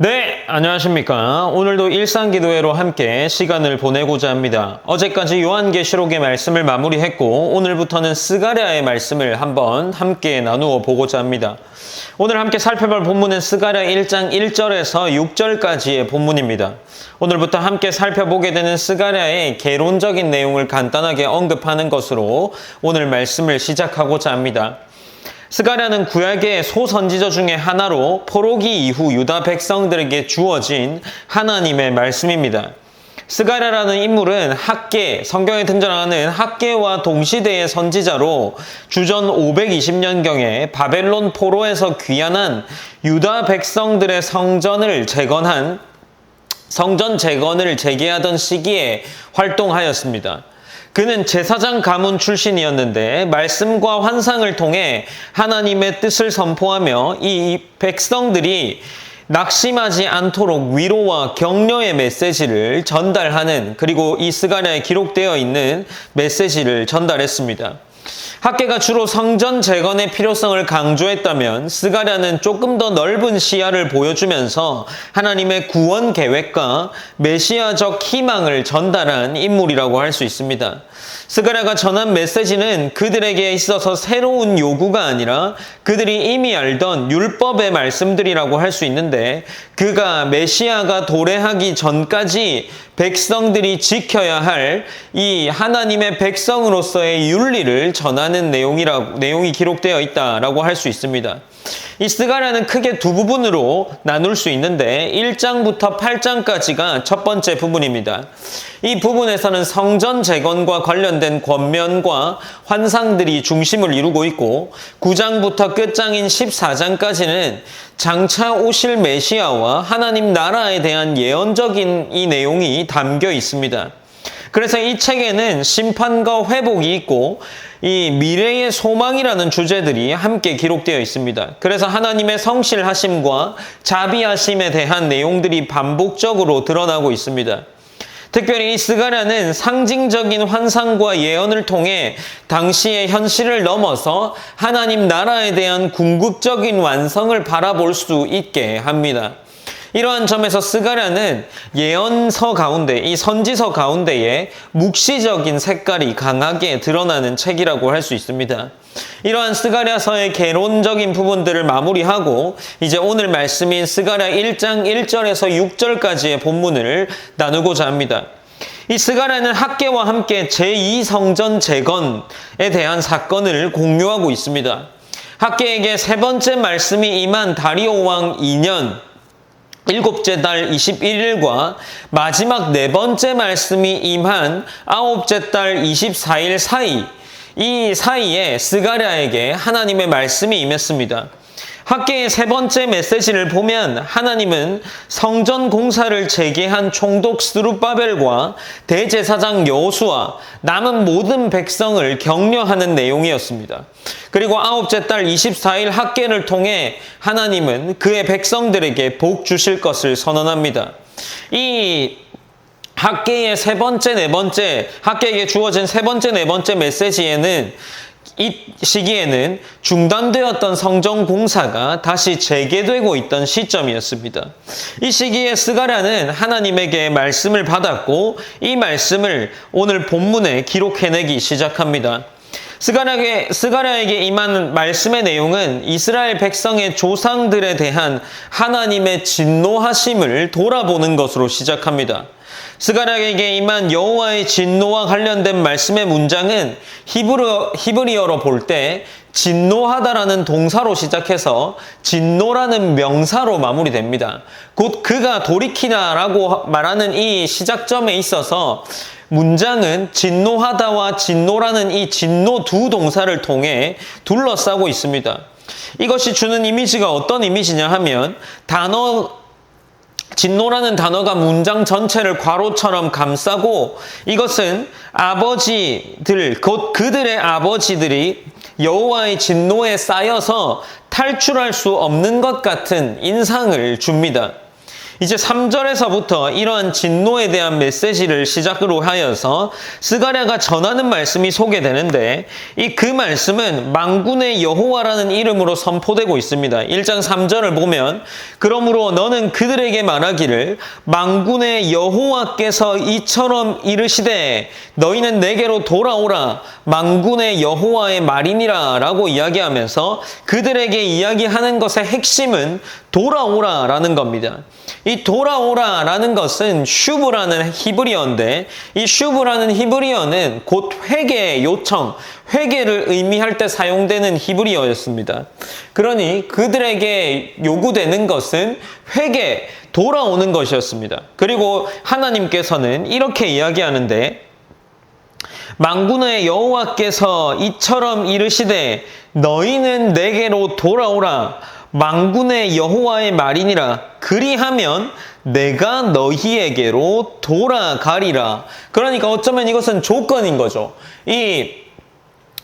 네, 안녕하십니까. 오늘도 일상기도회로 함께 시간을 보내고자 합니다. 어제까지 요한계시록의 말씀을 마무리했고 오늘부터는 스가랴의 말씀을 한번 함께 나누어 보고자 합니다. 오늘 함께 살펴볼 본문은 스가랴 1장 1절에서 6절까지의 본문입니다. 오늘부터 함께 살펴보게 되는 스가랴의 개론적인 내용을 간단하게 언급하는 것으로 오늘 말씀을 시작하고자 합니다. 스가랴는 구약의 소선지자 중에 하나로 포로기 이후 유다 백성들에게 주어진 하나님의 말씀입니다. 스가랴라는 인물은 학계, 성경에 등장하는 학계와 동시대의 선지자로 주전 520년경에 바벨론 포로에서 귀환한 유다 백성들의 성전 재건을 재개하던 시기에 활동하였습니다. 그는 제사장 가문 출신이었는데 말씀과 환상을 통해 하나님의 뜻을 선포하며 이 백성들이 낙심하지 않도록 위로와 격려의 메시지를 전달하는, 그리고 이 스가랴에 기록되어 있는 메시지를 전달했습니다. 학계가 주로 성전 재건의 필요성을 강조했다면 스가랴는 조금 더 넓은 시야를 보여주면서 하나님의 구원 계획과 메시아적 희망을 전달한 인물이라고 할 수 있습니다. 스가랴가 전한 메시지는 그들에게 있어서 새로운 요구가 아니라 그들이 이미 알던 율법의 말씀들이라고 할 수 있는데, 그가 메시아가 도래하기 전까지 백성들이 지켜야 할 이 하나님의 백성으로서의 윤리를 전하는 내용이 기록되어 있다라고 할 수 있습니다. 이 스가랴는 크게 두 부분으로 나눌 수 있는데 1장부터 8장까지가 첫 번째 부분입니다. 이 부분에서는 성전 재건과 관련된 권면과 환상들이 중심을 이루고 있고 9장부터 끝장인 14장까지는 장차 오실 메시아와 하나님 나라에 대한 예언적인 이 내용이 담겨 있습니다. 그래서 이 책에는 심판과 회복이 있고 이 미래의 소망이라는 주제들이 함께 기록되어 있습니다. 그래서 하나님의 성실하심과 자비하심에 대한 내용들이 반복적으로 드러나고 있습니다. 특별히 이 스가랴는 상징적인 환상과 예언을 통해 당시의 현실을 넘어서 하나님 나라에 대한 궁극적인 완성을 바라볼 수 있게 합니다. 이러한 점에서 스가랴는 예언서 가운데, 이 선지서 가운데에 묵시적인 색깔이 강하게 드러나는 책이라고 할 수 있습니다. 이러한 스가랴서의 개론적인 부분들을 마무리하고 이제 오늘 말씀인 스가랴 1장 1절에서 6절까지의 본문을 나누고자 합니다. 이 스가랴는 학계와 함께 제2성전 재건에 대한 사건을 공유하고 있습니다. 학계에게 세 번째 말씀이 임한 다리오 왕 2년 7째 달 21일과 마지막 네 번째 말씀이 임한 9째 달 24일 사이, 이 사이에 스가랴에게 하나님의 말씀이 임했습니다. 학계의 세 번째 메시지를 보면 하나님은 성전 공사를 재개한 총독 스룹바벨과 대제사장 여호수아, 남은 모든 백성을 격려하는 내용이었습니다. 그리고 9째 달 24일 학계를 통해 하나님은 그의 백성들에게 복 주실 것을 선언합니다. 이 학계의 세 번째, 네 번째, 학계에게 주어진 세 번째, 네 번째 메시지에는 이 시기에는 중단되었던 성전 공사가 다시 재개되고 있던 시점이었습니다. 이 시기에 스가랴는 하나님에게 말씀을 받았고 이 말씀을 오늘 본문에 기록해내기 시작합니다. 스가랴에게 임한 말씀의 내용은 이스라엘 백성의 조상들에 대한 하나님의 진노하심을 돌아보는 것으로 시작합니다. 스가랴에게 임한 여호와의 진노와 관련된 말씀의 문장은 히브리어로 볼 때 진노하다라는 동사로 시작해서 진노라는 명사로 마무리됩니다. 곧 그가 돌이키다라고 말하는 이 시작점에 있어서 문장은 진노하다와 진노라는 이 진노 두 동사를 통해 둘러싸고 있습니다. 이것이 주는 이미지가 어떤 이미지냐 하면 진노라는 단어가 문장 전체를 괄호처럼 감싸고 이것은 곧 그들의 아버지들이 여호와의 진노에 쌓여서 탈출할 수 없는 것 같은 인상을 줍니다. 이제 3절에서부터 이러한 진노에 대한 메시지를 시작으로 하여서 스가랴가 전하는 말씀이 소개되는데 그 말씀은 만군의 여호와라는 이름으로 선포되고 있습니다. 1장 3절을 보면 그러므로 너는 그들에게 말하기를 만군의 여호와께서 이처럼 이르시되 너희는 내게로 돌아오라 만군의 여호와의 말이니라 라고 이야기하면서 그들에게 이야기하는 것의 핵심은 돌아오라 라는 겁니다. 이 돌아오라 라는 것은 슈브라는 히브리어인데 이 슈브라는 히브리어는 곧 회개의 요청, 회개를 의미할 때 사용되는 히브리어였습니다. 그러니 그들에게 요구되는 것은 회개, 돌아오는 것이었습니다. 그리고 하나님께서는 이렇게 이야기하는데 만군의 여호와께서 이처럼 이르시되 너희는 내게로 돌아오라 만군의 여호와의 말이니라 그리하면 내가 너희에게로 돌아가리라. 그러니까 어쩌면 이것은 조건인 거죠. 이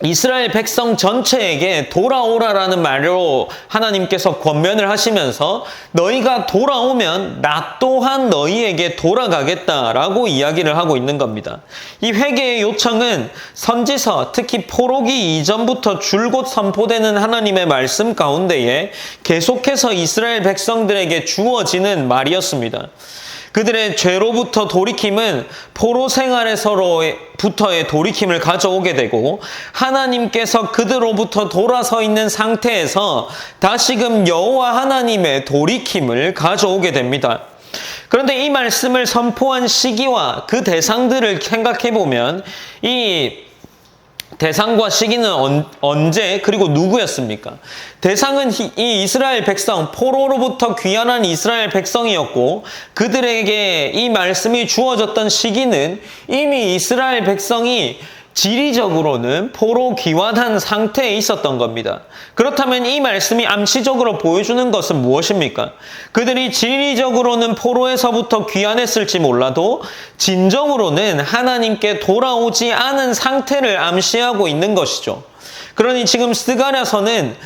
이스라엘 백성 전체에게 돌아오라라는 말로 하나님께서 권면을 하시면서 너희가 돌아오면 나 또한 너희에게 돌아가겠다라고 이야기를 하고 있는 겁니다. 이 회개의 요청은 선지서, 특히 포로기 이전부터 줄곧 선포되는 하나님의 말씀 가운데에 계속해서 이스라엘 백성들에게 주어지는 말이었습니다. 그들의 죄로부터 돌이킴은 포로 생활에서부터의 돌이킴을 가져오게 되고 하나님께서 그들로부터 돌아서 있는 상태에서 다시금 여호와 하나님의 돌이킴을 가져오게 됩니다. 그런데 이 말씀을 선포한 시기와 그 대상들을 생각해보면 이 대상과 시기는 언제 그리고 누구였습니까? 대상은 이 이스라엘 백성, 포로로부터 귀환한 이스라엘 백성이었고 그들에게 이 말씀이 주어졌던 시기는 이미 이스라엘 백성이 지리적으로는 포로 귀환한 상태에 있었던 겁니다. 그렇다면 이 말씀이 암시적으로 보여주는 것은 무엇입니까? 그들이 지리적으로는 포로에서부터 귀환했을지 몰라도 진정으로는 하나님께 돌아오지 않은 상태를 암시하고 있는 것이죠. 그러니 지금 스가랴는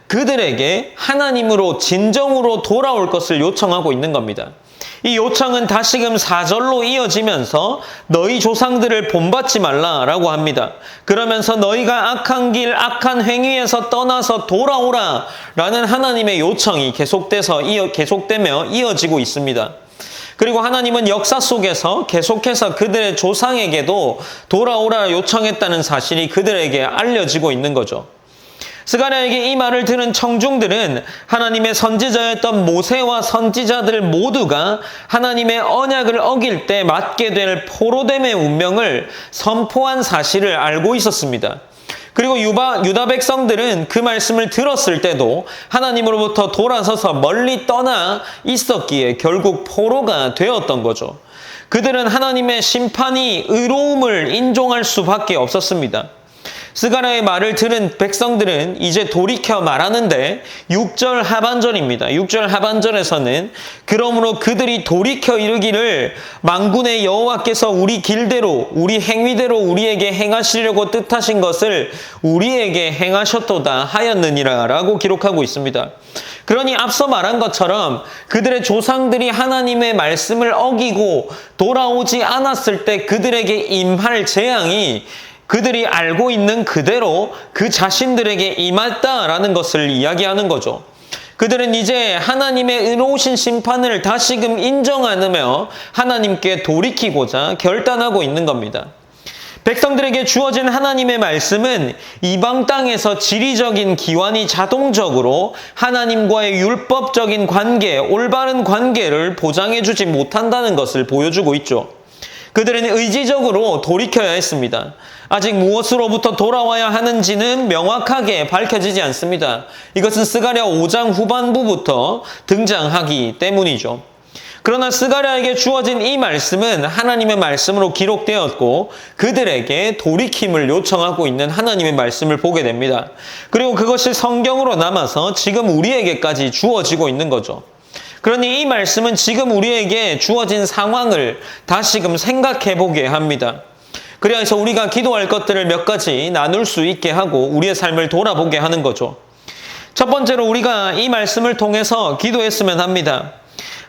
그들에게 하나님으로 진정으로 돌아올 것을 요청하고 있는 겁니다. 이 요청은 다시금 4절로 이어지면서 너희 조상들을 본받지 말라라고 합니다. 그러면서 너희가 악한 길, 악한 행위에서 떠나서 돌아오라 라는 하나님의 요청이 계속되며 이어지고 있습니다. 그리고 하나님은 역사 속에서 계속해서 그들의 조상에게도 돌아오라 요청했다는 사실이 그들에게 알려지고 있는 거죠. 스가랴에게 이 말을 들은 청중들은 하나님의 선지자였던 모세와 선지자들 모두가 하나님의 언약을 어길 때 맞게 될 포로됨의 운명을 선포한 사실을 알고 있었습니다. 그리고 유다 백성들은 그 말씀을 들었을 때도 하나님으로부터 돌아서서 멀리 떠나 있었기에 결국 포로가 되었던 거죠. 그들은 하나님의 심판이 의로움을 인정할 수밖에 없었습니다. 스가랴의 말을 들은 백성들은 이제 돌이켜 말하는데 6절 하반절입니다. 6절 하반절에서는 그러므로 그들이 돌이켜 이르기를 만군의 여호와께서 우리 길대로 우리 행위대로 우리에게 행하시려고 뜻하신 것을 우리에게 행하셨도다 하였느니라 라고 기록하고 있습니다. 그러니 앞서 말한 것처럼 그들의 조상들이 하나님의 말씀을 어기고 돌아오지 않았을 때 그들에게 임할 재앙이 그들이 알고 있는 그대로 그 자신들에게 임했다라는 것을 이야기하는 거죠. 그들은 이제 하나님의 의로우신 심판을 다시금 인정하며 하나님께 돌이키고자 결단하고 있는 겁니다. 백성들에게 주어진 하나님의 말씀은 이방 땅에서 지리적인 기환이 자동적으로 하나님과의 율법적인 관계, 올바른 관계를 보장해주지 못한다는 것을 보여주고 있죠. 그들은 의지적으로 돌이켜야 했습니다. 아직 무엇으로부터 돌아와야 하는지는 명확하게 밝혀지지 않습니다. 이것은 스가랴 5장 후반부부터 등장하기 때문이죠. 그러나 스가랴에게 주어진 이 말씀은 하나님의 말씀으로 기록되었고 그들에게 돌이킴을 요청하고 있는 하나님의 말씀을 보게 됩니다. 그리고 그것이 성경으로 남아서 지금 우리에게까지 주어지고 있는 거죠. 그러니 이 말씀은 지금 우리에게 주어진 상황을 다시금 생각해 보게 합니다. 그래서 우리가 기도할 것들을 몇 가지 나눌 수 있게 하고 우리의 삶을 돌아보게 하는 거죠. 첫 번째로 우리가 이 말씀을 통해서 기도했으면 합니다.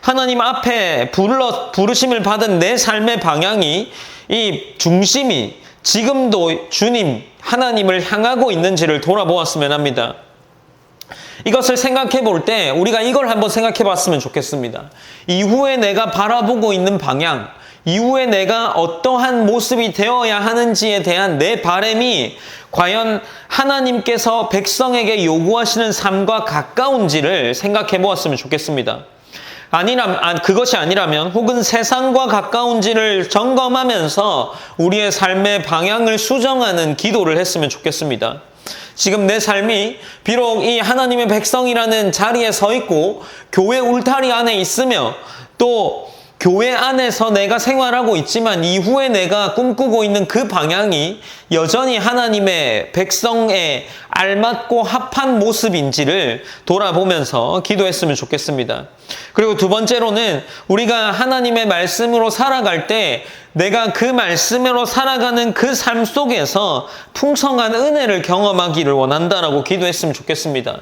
하나님 앞에 부르심을 받은 내 삶의 방향이, 이 중심이 지금도 주님, 하나님을 향하고 있는지를 돌아보았으면 합니다. 이것을 생각해 볼 때 우리가 이걸 한번 생각해 봤으면 좋겠습니다. 이후에 내가 바라보고 있는 방향, 이후에 내가 어떠한 모습이 되어야 하는지에 대한 내 바람이 과연 하나님께서 백성에게 요구하시는 삶과 가까운지를 생각해 보았으면 좋겠습니다. 그것이 아니라면 혹은 세상과 가까운지를 점검하면서 우리의 삶의 방향을 수정하는 기도를 했으면 좋겠습니다. 지금 내 삶이 비록 이 하나님의 백성이라는 자리에 서 있고 교회 울타리 안에 있으며 또 교회 안에서 내가 생활하고 있지만 이후에 내가 꿈꾸고 있는 그 방향이 여전히 하나님의 백성에 알맞고 합한 모습인지를 돌아보면서 기도했으면 좋겠습니다. 그리고 두 번째로는 우리가 하나님의 말씀으로 살아갈 때 내가 그 말씀으로 살아가는 그 삶 속에서 풍성한 은혜를 경험하기를 원한다라고 기도했으면 좋겠습니다.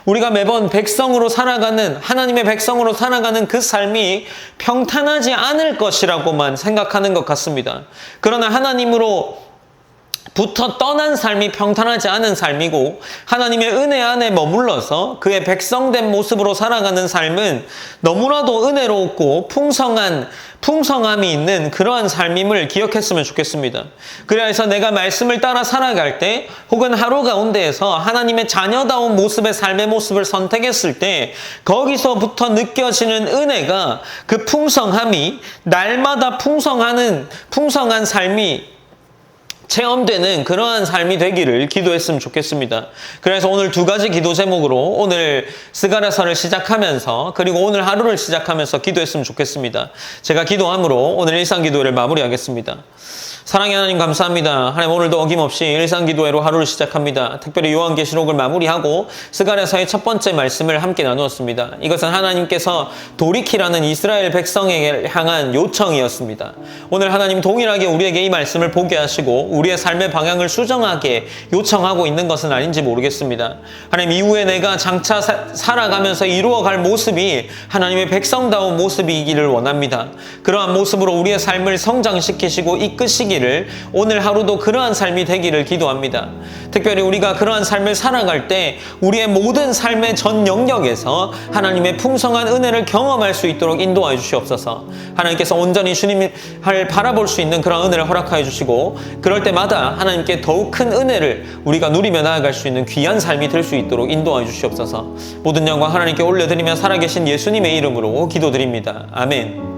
우리가 매번 백성으로 살아가는, 하나님의 백성으로 살아가는 그 삶이 평탄하지 않을 것이라고만 생각하는 것 같습니다. 그러나 하나님으로 부터 떠난 삶이 평탄하지 않은 삶이고 하나님의 은혜 안에 머물러서 그의 백성된 모습으로 살아가는 삶은 너무나도 은혜롭고 풍성함이 있는 그러한 삶임을 기억했으면 좋겠습니다. 그래서 내가 말씀을 따라 살아갈 때 혹은 하루 가운데에서 하나님의 자녀다운 모습의 삶의 모습을 선택했을 때 거기서부터 느껴지는 은혜가, 그 풍성함이 날마다 풍성한 삶이 체험되는 그러한 삶이 되기를 기도했으면 좋겠습니다. 그래서 오늘 두 가지 기도 제목으로 오늘 스가랴서를 시작하면서 그리고 오늘 하루를 시작하면서 기도했으면 좋겠습니다. 제가 기도함으로 오늘 일상기도회를 마무리하겠습니다. 사랑의 하나님 감사합니다. 하나님 오늘도 어김없이 일상기도회로 하루를 시작합니다. 특별히 요한계시록을 마무리하고 스가랴서의 첫 번째 말씀을 함께 나누었습니다. 이것은 하나님께서 돌이키라는 이스라엘 백성에게 향한 요청이었습니다. 오늘 하나님 동일하게 우리에게 이 말씀을 보게 하시고 우리의 삶의 방향을 수정하게 요청하고 있는 것은 아닌지 모르겠습니다. 하나님 이후에 내가 장차 살아가면서 이루어갈 모습이 하나님의 백성다운 모습이기를 원합니다. 그러한 모습으로 우리의 삶을 성장시키시고 이끄시기를 오늘 하루도 그러한 삶이 되기를 기도합니다. 특별히 우리가 그러한 삶을 살아갈 때 우리의 모든 삶의 전 영역에서 하나님의 풍성한 은혜를 경험할 수 있도록 인도하여 주시옵소서. 하나님께서 온전히 주님을 바라볼 수 있는 그런 은혜를 허락하여 주시고 그럴 때마다 하나님께 더욱 큰 은혜를 우리가 누리며 나아갈 수 있는 귀한 삶이 될 수 있도록 인도하여 주시옵소서. 모든 영광 하나님께 올려드리며 살아계신 예수님의 이름으로 기도드립니다. 아멘.